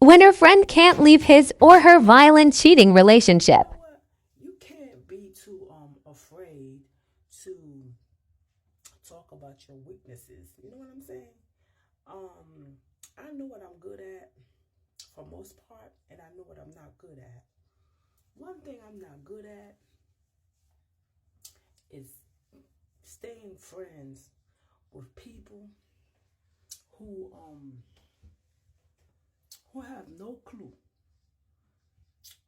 when her friend can't leave his or her violent cheating You relationship. know what? You can't be too afraid to talk about your weaknesses. You know what I'm saying? Um, I know what I'm good at for most part, and I know what I'm not good at. One thing I'm not good at is staying friends with people who who have no clue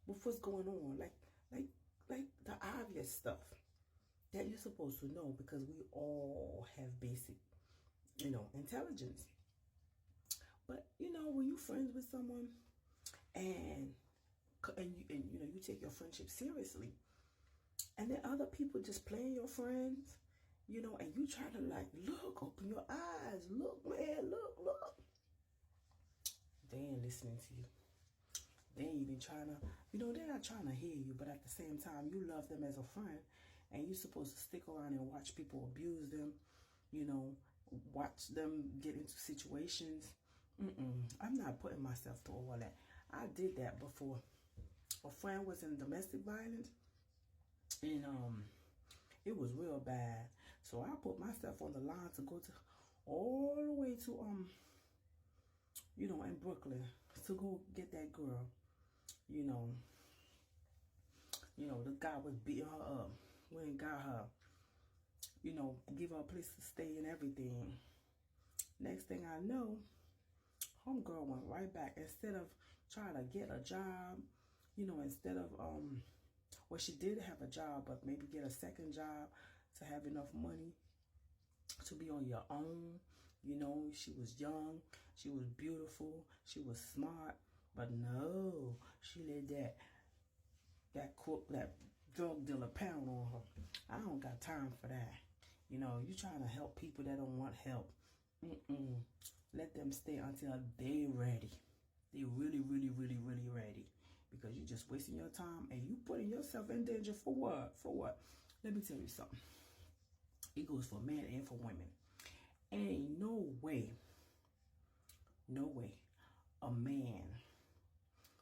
with what's going on. Like like the obvious stuff that you're supposed to know because we all have basic, intelligence. But when you're friends with someone and you take your friendship seriously, and then other people just playing your friends, and you try to like look, open your eyes, look, man, look. They ain't listening to you. They ain't even trying to, they're not trying to hear you, but at the same time, you love them as a friend, and you're supposed to stick around and watch people abuse them, you know, watch them get into situations. I'm not putting myself through all that. I did that before. A friend was in domestic violence, and it was real bad. So I put myself on the line to go to all the way to in Brooklyn to go get that girl. You know, the guy was beating her up. We ain't got her. Give her a place to stay and everything. Next thing I know, homegirl went right back. Instead of trying to get a job, instead of well, she did have a job, but maybe get a second job to have enough money to be on your own. She was young, she was beautiful, she was smart, but no, she let that drug dealer pound on her. I don't got time for that. You trying to help people that don't want help. Mm-mm. Let them stay until they ready. They really, really, really, really ready. Because you just wasting your time and you putting yourself in danger for what? For what? Let me tell you something. It goes for men and for women. Ain't no way a man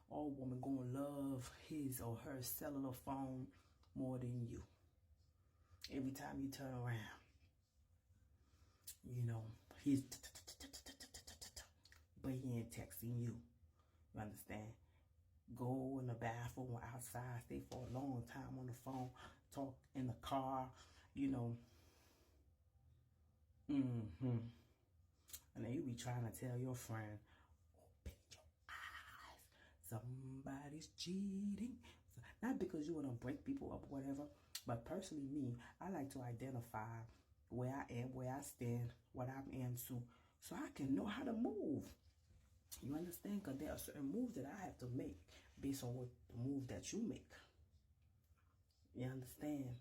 or woman gonna love his or her cellular phone more than you. Every time you turn around, he's but he ain't texting you. You understand? Go in the bathroom or outside, stay for a long time on the phone, talk in the car, you know. Mm-hmm. And then you be trying to tell your friend, open your eyes, somebody's cheating. Not because you want to break people up or whatever, but personally me, I like to identify where I am, where I stand, what I'm into, so I can know how to move. You understand? Because there are certain moves that I have to make based on what the move that you make. You understand?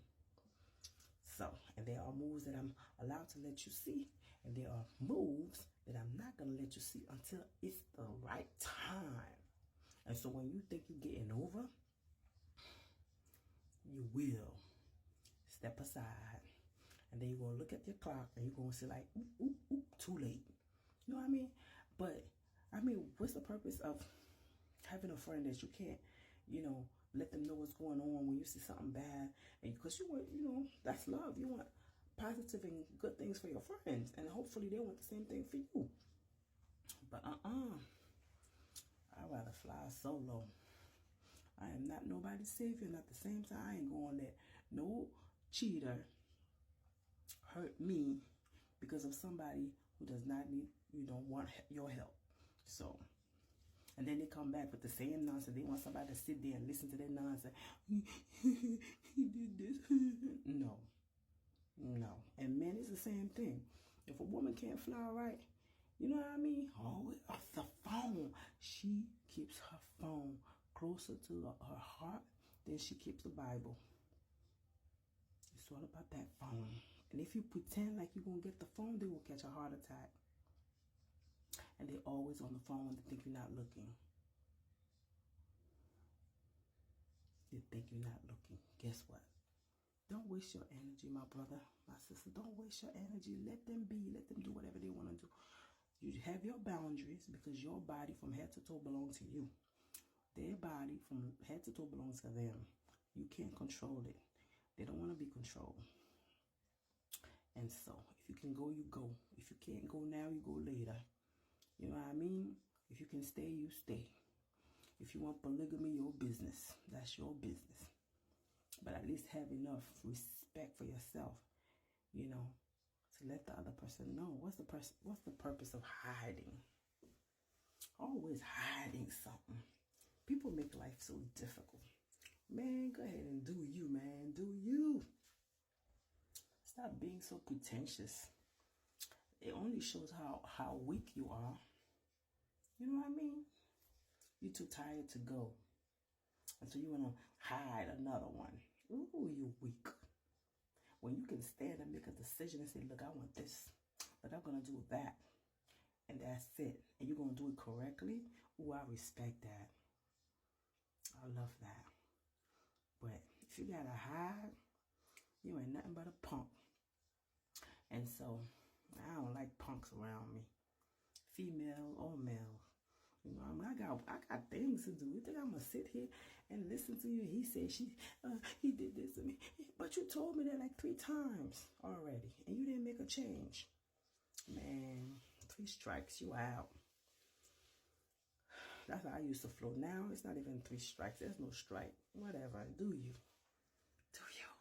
So, and there are moves that I'm allowed to let you see, and there are moves that I'm not going to let you see until it's the right time. And so when you think you're getting over, you will step aside. And then you're going to look at your clock and you're going to say like, oop, oop, oop, too late. You know what I mean? But, what's the purpose of having a friend that you can't, let them know what's going on when you see something bad? And because you want, that's love. You want positive and good things for your friends. And hopefully they want the same thing for you. But I'd rather fly solo. I am not nobody's savior. And at the same time, I ain't going to let no cheater hurt me because of somebody who does not need, want your help. So, and then they come back with the same nonsense. They want somebody to sit there and listen to their nonsense. He did this. No. And men, it's the same thing. If a woman can't fly right, you know what I mean? Always off the phone. She keeps her phone closer to her heart than she keeps the Bible. It's all about that phone. And if you pretend like you're going to get the phone, they will catch a heart attack. And they're always on the phone when they think you're not looking. They think you're not looking. Guess what? Don't waste your energy, my brother, my sister. Don't waste your energy. Let them be. Let them do whatever they want to do. You have your boundaries because your body from head to toe belongs to you. Their body from head to toe belongs to them. You can't control it. They don't want to be controlled. And so, if you can go, you go. If you can't go now, you go later. You know what I mean? If you can stay, you stay. If you want polygamy, your business. That's your business. But at least have enough respect for yourself, you know, to let the other person know. What's the purpose of hiding? Always hiding something. People make life so difficult. Man, go ahead and do you, man. Do you. Stop being so pretentious. It only shows how weak you are. You know what I mean? You're too tired to go. And so you want to hide another one. Ooh, you weak. When you can stand and make a decision and say, look, I want this. But I'm going to do that. And that's it. And you're going to do it correctly. Ooh, I respect that. I love that. But if you got to hide, you ain't nothing but a punk. And so I don't like punks around me. Female or male. You know, I mean, I got things to do. You think I'm gonna sit here and listen to you? He said he did this to me, but you told me that like 3 times already, and you didn't make a change. Man, 3 strikes, you out. That's how I used to flow. Now it's not even 3 strikes. There's no strike. Whatever. Do you? Do you?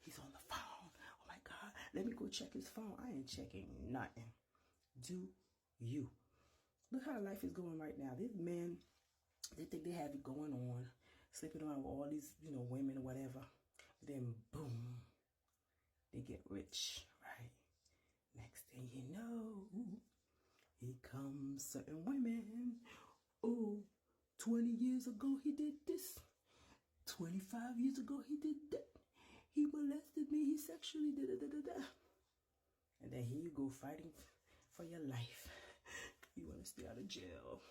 He's on the phone. Oh my God. Let me go check his phone. I ain't checking nothing. Do you? Look how life is going right now. These men, they think they have it going on, sleeping around with all these, you know, women or whatever. Then boom, they get rich, right? Next thing you know, here comes certain women. Oh, 20 years ago he did this. 25 years ago he did that. He molested me. He sexually da-da-da-da-da. And then here you go fighting for your life. You want to stay out of jail.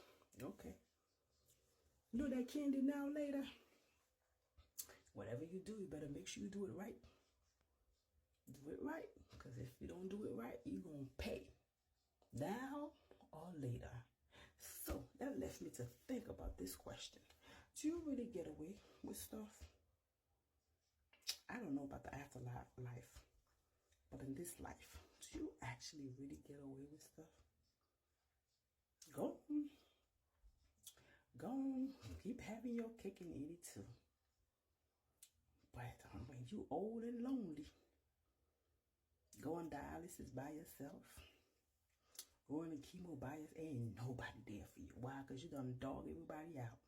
Okay. You know that candy now later? Whatever you do, you better make sure you do it right. Do it right. Because if you don't do it right, you're going to pay. Now or later. So that left me to think about this question. Do you really get away with stuff? I don't know about the afterlife. But in this life, do you actually really get away with stuff? Go on. Go on. Keep having your cake and eat it too. But when you old and lonely, go on dialysis by yourself. Go on chemo by yourself. Ain't nobody there for you. Why? Because you done dog everybody out.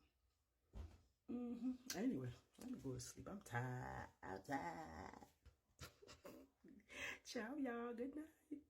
Anyway, let me go to sleep. I'm tired. Ciao, y'all. Good night.